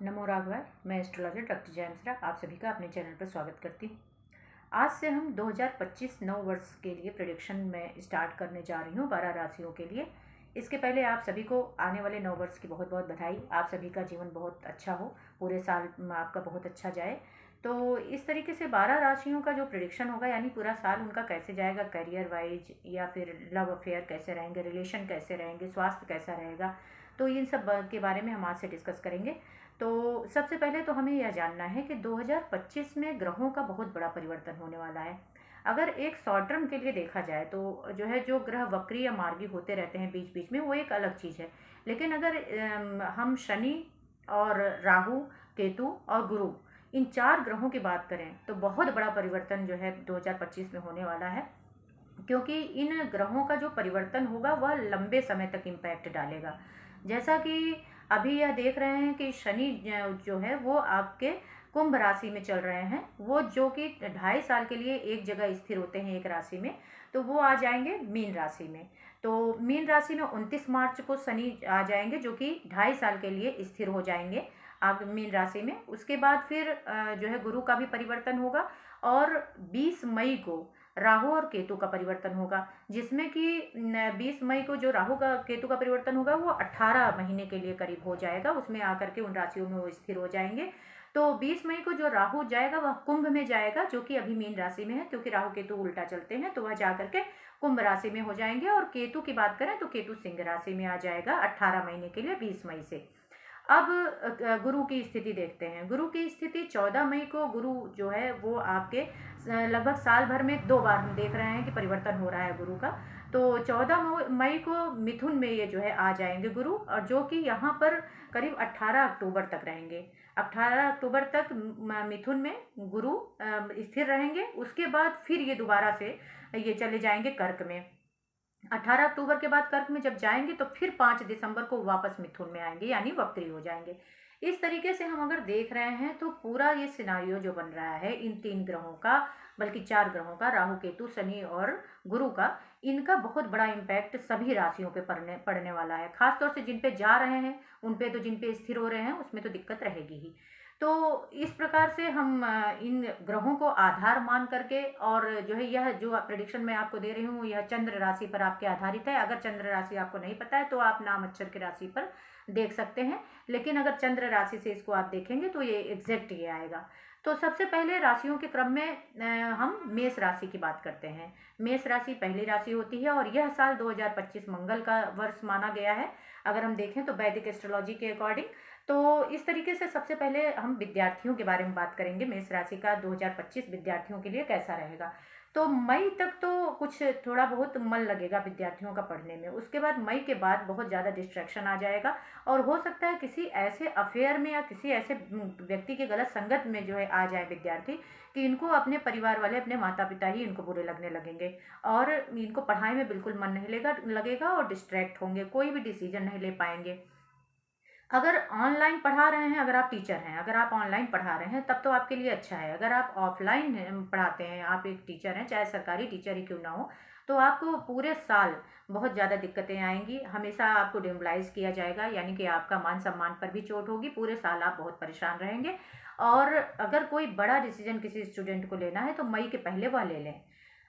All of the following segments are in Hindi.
नमो राघवाय। मैं एस्ट्रोलॉजर डॉक्टर जय मिश्रा आप सभी का अपने चैनल पर स्वागत करती हूँ। आज से हम 2025 नव वर्ष के लिए प्रेडिक्शन में स्टार्ट करने जा रही हूँ 12 राशियों के लिए। इसके पहले आप सभी को आने वाले नव वर्ष की बहुत बहुत बधाई। आप सभी का जीवन बहुत अच्छा हो, पूरे साल आपका बहुत अच्छा जाए। तो इस तरीके से 12 राशियों का जो प्रेडिक्शन होगा, यानी पूरा साल उनका कैसे जाएगा, करियर वाइज या फिर लव अफेयर कैसे रहेंगे, रिलेशन कैसे रहेंगे, स्वास्थ्य कैसा रहेगा, तो इन सब के बारे में हम आज से डिस्कस करेंगे। तो सबसे पहले तो हमें यह जानना है कि 2025 में ग्रहों का बहुत बड़ा परिवर्तन होने वाला है। अगर एक शॉर्ट टर्म के लिए देखा जाए तो जो है, जो ग्रह वक्री या मार्गी होते रहते हैं बीच बीच में, वो एक अलग चीज़ है। लेकिन अगर हम शनि और राहु, केतु और गुरु, इन चार ग्रहों की बात करें तो बहुत बड़ा परिवर्तन जो है 2025 में होने वाला है। क्योंकि इन ग्रहों का जो परिवर्तन होगा वह लंबे समय तक इम्पैक्ट डालेगा। जैसा कि अभी यह देख रहे हैं कि शनि जो है वो आपके कुंभ राशि में चल रहे हैं, वो जो कि 2.5 साल के लिए एक जगह स्थिर होते हैं एक राशि में, तो वो आ जाएंगे मीन राशि में। तो मीन राशि में 29 मार्च को शनि आ जाएंगे, जो कि 2.5 साल के लिए स्थिर हो जाएंगे आप मीन राशि में। उसके बाद फिर जो है गुरु का भी परिवर्तन होगा, और 20 मई को राहु और केतु का परिवर्तन होगा, जिसमें कि 20 मई को जो राहु का केतु का परिवर्तन होगा वो 18 महीने के लिए करीब हो जाएगा, उसमें आकर के उन राशियों में वो स्थिर हो जाएंगे। तो 20 मई को जो राहु जाएगा वह कुंभ में जाएगा, जो कि अभी मीन राशि में है, क्योंकि राहु केतु उल्टा चलते हैं, तो वह जाकर के कुंभ राशि में हो जाएंगे। और केतु की बात करें तो केतु सिंह राशि में आ जाएगा 18 महीने के लिए 20 मई से। अब गुरु की स्थिति देखते हैं। गुरु की स्थिति 14 मई को गुरु जो है वो आपके लगभग साल भर में 2 बार हम देख रहे हैं कि परिवर्तन हो रहा है गुरु का। तो 14 मई को मिथुन में ये जो है आ जाएंगे गुरु, और जो कि यहाँ पर करीब 18 अक्टूबर तक रहेंगे। 18 अक्टूबर तक मिथुन में गुरु स्थिर रहेंगे। उसके बाद फिर ये दोबारा से ये चले जाएंगे कर्क में। 18 अक्टूबर के बाद कर्क में जब जाएंगे तो फिर 5 दिसंबर को वापस मिथुन में आएंगे, यानी वक्री हो जाएंगे। इस तरीके से हम अगर देख रहे हैं तो पूरा ये सिनारियो जो बन रहा है इन 3 ग्रहों का, बल्कि 4 ग्रहों का, राहु केतु शनि और गुरु का, इनका बहुत बड़ा इम्पैक्ट सभी राशियों पे पड़ने वाला है। खासतौर से जिन पे जा रहे हैं उन पे, तो जिन पे स्थिर हो रहे हैं उसमें तो दिक्कत रहेगी ही। तो इस प्रकार से हम इन ग्रहों को आधार मान करके, और जो है यह जो प्रेडिक्शन मैं आपको दे रही हूँ यह चंद्र राशि पर आपके आधारित है। अगर चंद्र राशि आपको नहीं पता है तो आप नाम अक्षर की राशि पर देख सकते हैं, लेकिन अगर चंद्र राशि से इसको आप देखेंगे तो ये एग्जैक्ट ये आएगा। तो सबसे पहले राशियों के क्रम में हम मेष राशि की बात करते हैं। मेष राशि पहली राशि होती है, और यह साल 2025 मंगल का वर्ष माना गया है अगर हम देखें तो वैदिक एस्ट्रोलॉजी के अकॉर्डिंग। तो इस तरीके से सबसे पहले हम विद्यार्थियों के बारे में बात करेंगे। मेष राशि का 2025 विद्यार्थियों के लिए कैसा रहेगा। तो मई तक तो कुछ थोड़ा बहुत मन लगेगा विद्यार्थियों का पढ़ने में। उसके बाद मई के बाद बहुत ज़्यादा डिस्ट्रैक्शन आ जाएगा, और हो सकता है किसी ऐसे अफेयर में या किसी ऐसे व्यक्ति की गलत संगत में जो है आ जाए विद्यार्थी, कि इनको अपने परिवार वाले, अपने माता पिता ही इनको बुरे लगने लगेंगे, और इनको पढ़ाई में बिल्कुल मन नहीं लगेगा और डिस्ट्रैक्ट होंगे, कोई भी डिसीजन नहीं ले पाएंगे। अगर ऑनलाइन पढ़ा रहे हैं, अगर आप टीचर हैं, अगर आप ऑनलाइन पढ़ा रहे हैं तब तो आपके लिए अच्छा है। अगर आप ऑफलाइन पढ़ाते हैं, आप एक टीचर हैं, चाहे सरकारी टीचर ही क्यों ना हो, तो आपको पूरे साल बहुत ज़्यादा दिक्कतें आएंगी। हमेशा आपको डिमोरलाइज किया जाएगा, यानी कि आपका मान सम्मान पर भी चोट होगी। पूरे साल आप बहुत परेशान रहेंगे। और अगर कोई बड़ा डिसीजन किसी स्टूडेंट को लेना है तो मई के पहले वह ले लें।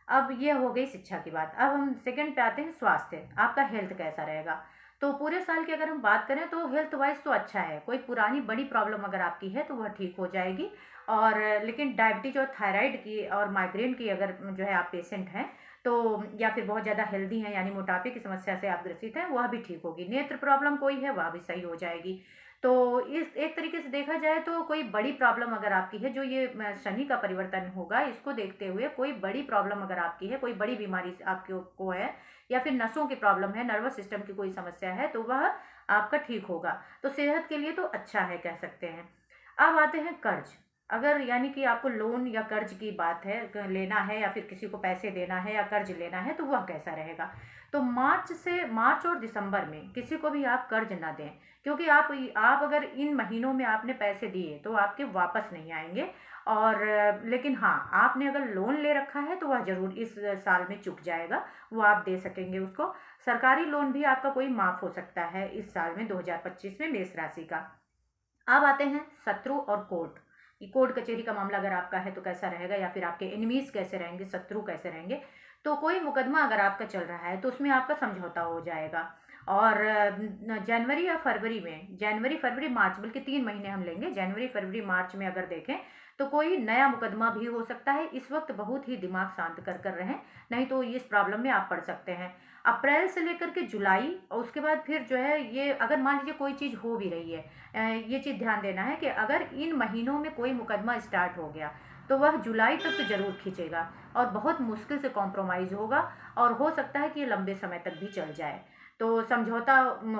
अब ये हो गई शिक्षा की बात। अब हम सेकंड पे आते हैं, स्वास्थ्य। आपका हेल्थ कैसा रहेगा। तो पूरे साल की अगर हम बात करें तो हेल्थ वाइज तो अच्छा है। कोई पुरानी बड़ी प्रॉब्लम अगर आपकी है तो वह ठीक हो जाएगी। और लेकिन डायबिटीज और थायराइड की और माइग्रेन की अगर जो है आप पेशेंट हैं तो, या फिर बहुत ज़्यादा हेल्दी हैं यानी मोटापे की समस्या से आप ग्रसित हैं, वह भी ठीक होगी। नेत्र प्रॉब्लम कोई है वह भी सही हो जाएगी। तो इस एक तरीके से देखा जाए तो कोई बड़ी प्रॉब्लम अगर आपकी है, जो ये शनि का परिवर्तन होगा इसको देखते हुए, कोई बड़ी प्रॉब्लम अगर आपकी है, कोई बड़ी बीमारी आपको को है, या फिर नसों की प्रॉब्लम है, नर्वस सिस्टम की कोई समस्या है, तो वह आपका ठीक होगा। तो सेहत के लिए तो अच्छा है, कह सकते हैं। अब आते हैं कर्ज। अगर यानी कि आपको लोन या कर्ज की बात है, लेना है या फिर किसी को पैसे देना है या कर्ज लेना है, तो वह कैसा रहेगा। तो मार्च और दिसंबर में किसी को भी आप कर्ज ना दें, क्योंकि आप अगर इन महीनों में आपने पैसे दिए तो आपके वापस नहीं आएंगे। और लेकिन हाँ, आपने अगर लोन ले रखा है तो वह जरूर इस साल में चुक जाएगा, वो आप दे सकेंगे उसको। सरकारी लोन भी आपका कोई माफ हो सकता है इस साल में 2025 में मेष राशि का। अब आते हैं शत्रु और कोर्ट। ये कोर्ट कचहरी का मामला अगर आपका है तो कैसा रहेगा, या फिर आपके एनिमीज कैसे रहेंगे, शत्रु कैसे रहेंगे। तो कोई मुकदमा अगर आपका चल रहा है तो उसमें आपका समझौता हो जाएगा। और जनवरी या फरवरी में, जनवरी फरवरी मार्च, बल्कि 3 महीने हम लेंगे, जनवरी फरवरी मार्च में अगर देखें तो कोई नया मुकदमा भी हो सकता है। इस वक्त बहुत ही दिमाग शांत कर कर रहें, नहीं तो इस प्रॉब्लम में आप पड़ सकते हैं। अप्रैल से लेकर के जुलाई, और उसके बाद फिर जो है ये अगर मान लीजिए कोई चीज़ हो भी रही है, ये चीज़ ध्यान देना है कि अगर इन महीनों में कोई मुकदमा स्टार्ट हो गया तो वह जुलाई तक तो ज़रूर खींचेगा और बहुत मुश्किल से कॉम्प्रोमाइज़ होगा, और हो सकता है कि ये लंबे समय तक भी चल जाए। तो समझौता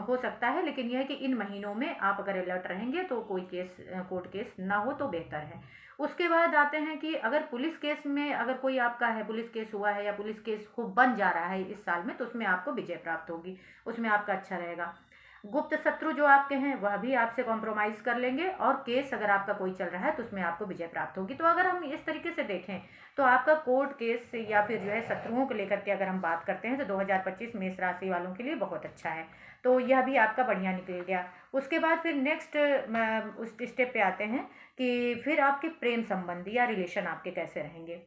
हो सकता है, लेकिन यह है कि इन महीनों में आप अगर अलर्ट रहेंगे तो कोई केस, कोर्ट केस ना हो तो बेहतर है। उसके बाद आते हैं कि अगर पुलिस केस में अगर कोई आपका है, पुलिस केस हुआ है या पुलिस केस हो बन जा रहा है इस साल में, तो उसमें आपको विजय प्राप्त होगी, उसमें आपका अच्छा रहेगा। गुप्त शत्रु जो आपके हैं वह भी आपसे कॉम्प्रोमाइज़ कर लेंगे, और केस अगर आपका कोई चल रहा है तो उसमें आपको विजय प्राप्त होगी। तो अगर हम इस तरीके से देखें तो आपका कोर्ट केस या फिर जो है शत्रुओं को लेकर के अगर हम बात करते हैं तो 2025 मेष राशि वालों के लिए बहुत अच्छा है। तो यह भी आपका बढ़िया निकल गया। उसके बाद फिर नेक्स्ट उस स्टेप पे आते हैं कि फिर आपके प्रेम संबंध या रिलेशन आपके कैसे रहेंगे।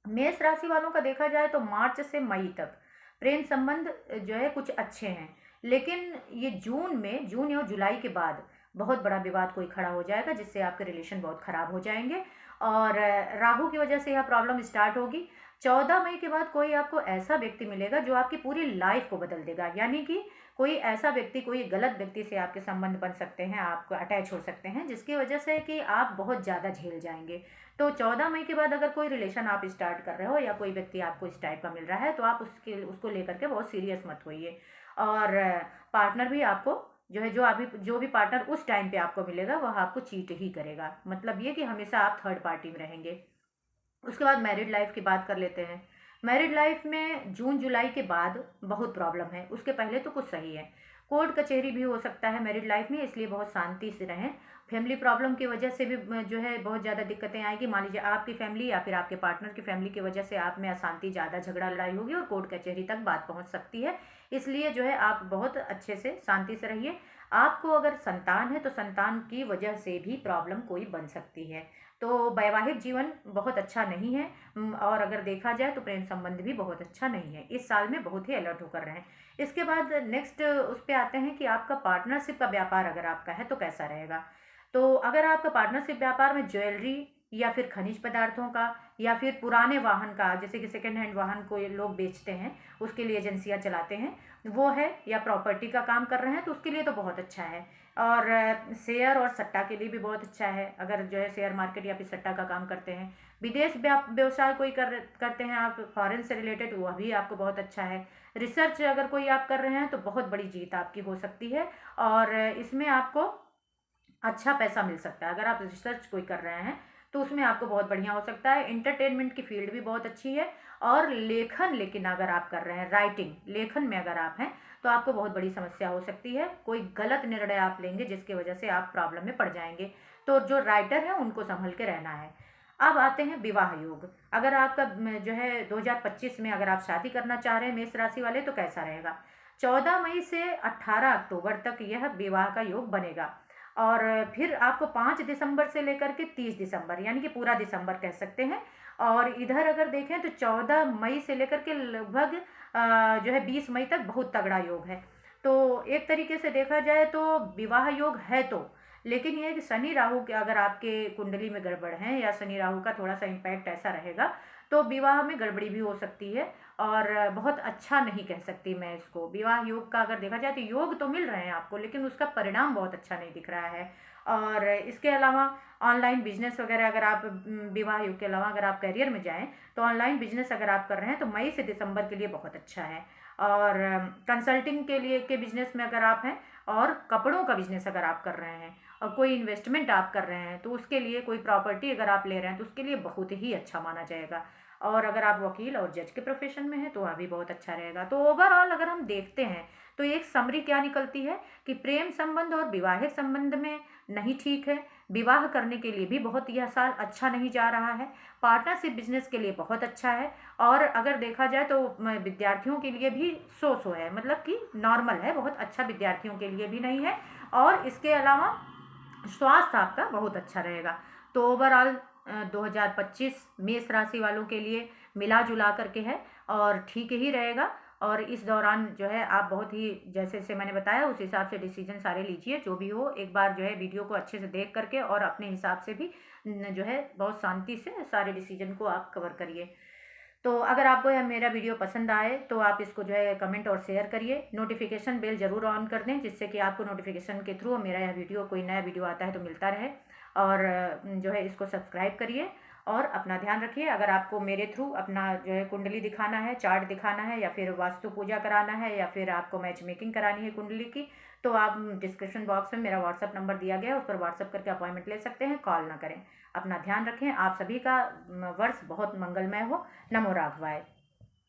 मेष राशि वालों का देखा जाए तो मार्च से मई तक प्रेम संबंध जो है कुछ अच्छे हैं, लेकिन ये जून में, जून या जुलाई के बाद बहुत बड़ा विवाद कोई खड़ा हो जाएगा जिससे आपके रिलेशन बहुत खराब हो जाएंगे, और राहु की वजह से यह प्रॉब्लम स्टार्ट होगी। 14 मई के बाद कोई आपको ऐसा व्यक्ति मिलेगा जो आपकी पूरी लाइफ को बदल देगा, यानी कि कोई ऐसा व्यक्ति, कोई गलत व्यक्ति से आपके संबंध बन सकते हैं, आपको अटैच हो सकते हैं, जिसकी वजह से कि आप बहुत ज़्यादा झेल जाएंगे। तो 14 मई के बाद अगर कोई रिलेशन आप स्टार्ट कर रहे हो या कोई व्यक्ति आपको इस टाइप का मिल रहा है तो आप उसको लेकर के बहुत सीरियस मत होइए। और पार्टनर भी आपको जो है, जो भी पार्टनर उस टाइम पे आपको मिलेगा वह आपको चीट ही करेगा, मतलब ये कि हमेशा आप थर्ड पार्टी में रहेंगे। उसके बाद मैरिड लाइफ की बात कर लेते हैं। मैरिड लाइफ में जून जुलाई के बाद बहुत प्रॉब्लम है, उसके पहले तो कुछ सही है। कोर्ट कचहरी भी हो सकता है मैरिड लाइफ में, इसलिए बहुत शांति से रहें। फैमिली प्रॉब्लम की वजह से भी जो है बहुत ज़्यादा दिक्कतें आएगी। मान लीजिए आपकी फैमिली या फिर आपके पार्टनर की फैमिली की वजह से आप में अशांति, ज़्यादा झगड़ा लड़ाई होगी और कोर्ट कचहरी तक बात पहुंच सकती है। इसलिए जो है आप बहुत अच्छे से शांति से रहिए। आपको अगर संतान है तो संतान की वजह से भी प्रॉब्लम कोई बन सकती है। तो वैवाहिक जीवन बहुत अच्छा नहीं है, और अगर देखा जाए तो प्रेम संबंध भी बहुत अच्छा नहीं है। इस साल में बहुत ही अलर्ट होकर रहें। इसके बाद नेक्स्ट उस पे आते हैं कि आपका पार्टनरशिप का व्यापार अगर आपका है तो कैसा रहेगा। तो अगर आपका पार्टनरशिप व्यापार में ज्वेलरी या फिर खनिज पदार्थों का या फिर पुराने वाहन का, जैसे कि सेकेंड हैंड वाहन को ये लोग बेचते हैं, उसके लिए एजेंसियां चलाते हैं, वो है, या प्रॉपर्टी का काम कर रहे हैं तो उसके लिए तो बहुत अच्छा है। और शेयर और सट्टा के लिए भी बहुत अच्छा है, अगर जो है शेयर मार्केट या फिर सट्टा का काम करते हैं। विदेश व्यवसाय कोई करते हैं आप, फॉरेन से रिलेटेड, वह भी आपको बहुत अच्छा है। रिसर्च अगर कोई आप कर रहे हैं तो बहुत बड़ी जीत आपकी हो सकती है, और इसमें आपको अच्छा पैसा मिल सकता है। अगर आप रिसर्च कोई कर रहे हैं तो उसमें आपको बहुत बढ़िया हो सकता है। एंटरटेनमेंट की फील्ड भी बहुत अच्छी है। और लेखन, लेकिन अगर आप कर रहे हैं राइटिंग, लेखन में अगर आप हैं तो आपको बहुत बड़ी समस्या हो सकती है। कोई गलत निर्णय आप लेंगे जिसकी वजह से आप प्रॉब्लम में पड़ जाएंगे। तो जो राइटर है उनको संभल के रहना है। अब आते हैं विवाह योग। अगर आपका जो है 2025 में अगर आप शादी करना चाह रहे हैं मेष राशि वाले तो कैसा रहेगा। 14 मई से 18 अक्टूबर तक यह विवाह का योग बनेगा, और फिर आपको 5 दिसंबर से लेकर के 30 दिसंबर, यानी कि पूरा दिसंबर कह सकते हैं। और इधर अगर देखें तो 14 मई से लेकर के लगभग जो है 20 मई तक बहुत तगड़ा योग है। तो एक तरीके से देखा जाए तो विवाह योग है, तो लेकिन ये है कि शनि राहु के अगर आपके कुंडली में गड़बड़ है या शनि राहु का थोड़ा सा इम्पैक्ट ऐसा रहेगा तो विवाह में गड़बड़ी भी हो सकती है, और बहुत अच्छा नहीं कह सकती मैं इसको। विवाह योग का अगर देखा जाए तो योग तो मिल रहे हैं आपको, लेकिन उसका परिणाम बहुत अच्छा नहीं दिख रहा है। और इसके अलावा ऑनलाइन बिजनेस वगैरह अगर आप विवाह योग के अलावा अगर आप करियर में जाएं तो ऑनलाइन बिजनेस अगर आप कर रहे हैं तो मई से दिसंबर के लिए बहुत अच्छा है। और कंसल्टिंग के लिए के बिजनेस में अगर आप हैं, और कपड़ों का बिजनेस अगर आप कर रहे हैं, और कोई इन्वेस्टमेंट आप कर रहे हैं तो उसके लिए, कोई प्रॉपर्टी अगर आप ले रहे हैं तो उसके लिए बहुत ही अच्छा माना जाएगा। और अगर आप वकील और जज के प्रोफेशन में हैं तो वह भी बहुत अच्छा रहेगा। तो ओवरऑल अगर हम देखते हैं तो एक समरी क्या निकलती है कि प्रेम संबंध और विवाहिक संबंध में नहीं ठीक है, विवाह करने के लिए भी बहुत यह साल अच्छा नहीं जा रहा है, पार्टनरशिप बिजनेस के लिए बहुत अच्छा है, और अगर देखा जाए तो विद्यार्थियों के लिए भी सो है, मतलब कि नॉर्मल है, बहुत अच्छा विद्यार्थियों के लिए भी नहीं है। और इसके अलावा स्वास्थ्य आपका बहुत अच्छा रहेगा। तो ओवरऑल 2025 मेष राशि वालों के लिए मिला जुला करके है और ठीक ही रहेगा। और इस दौरान जो है आप बहुत ही जैसे जैसे मैंने बताया उस हिसाब से डिसीजन सारे लीजिए, जो भी हो एक बार जो है वीडियो को अच्छे से देख करके और अपने हिसाब से भी जो है बहुत शांति से सारे डिसीजन को आप कवर करिए। तो अगर आपको यह मेरा वीडियो पसंद आए तो आप इसको जो है कमेंट और शेयर करिए। नोटिफिकेशन बेल ज़रूर ऑन कर दें जिससे कि आपको नोटिफिकेशन के थ्रू मेरा यह वीडियो कोई नया वीडियो आता है तो मिलता रहे। और जो है इसको सब्सक्राइब करिए और अपना ध्यान रखिए। अगर आपको मेरे थ्रू अपना जो है कुंडली दिखाना है, चार्ट दिखाना है, या फिर वास्तु पूजा कराना है, या फिर आपको मैच मेकिंग करानी है कुंडली की, तो आप डिस्क्रिप्शन बॉक्स में मेरा व्हाट्सअप नंबर दिया गया है, उस पर व्हाट्सअप करके अपॉइंटमेंट ले सकते हैं, कॉल ना करें। अपना ध्यान रखें। आप सभी का वर्ष बहुत मंगलमय हो। नमो राघवाय।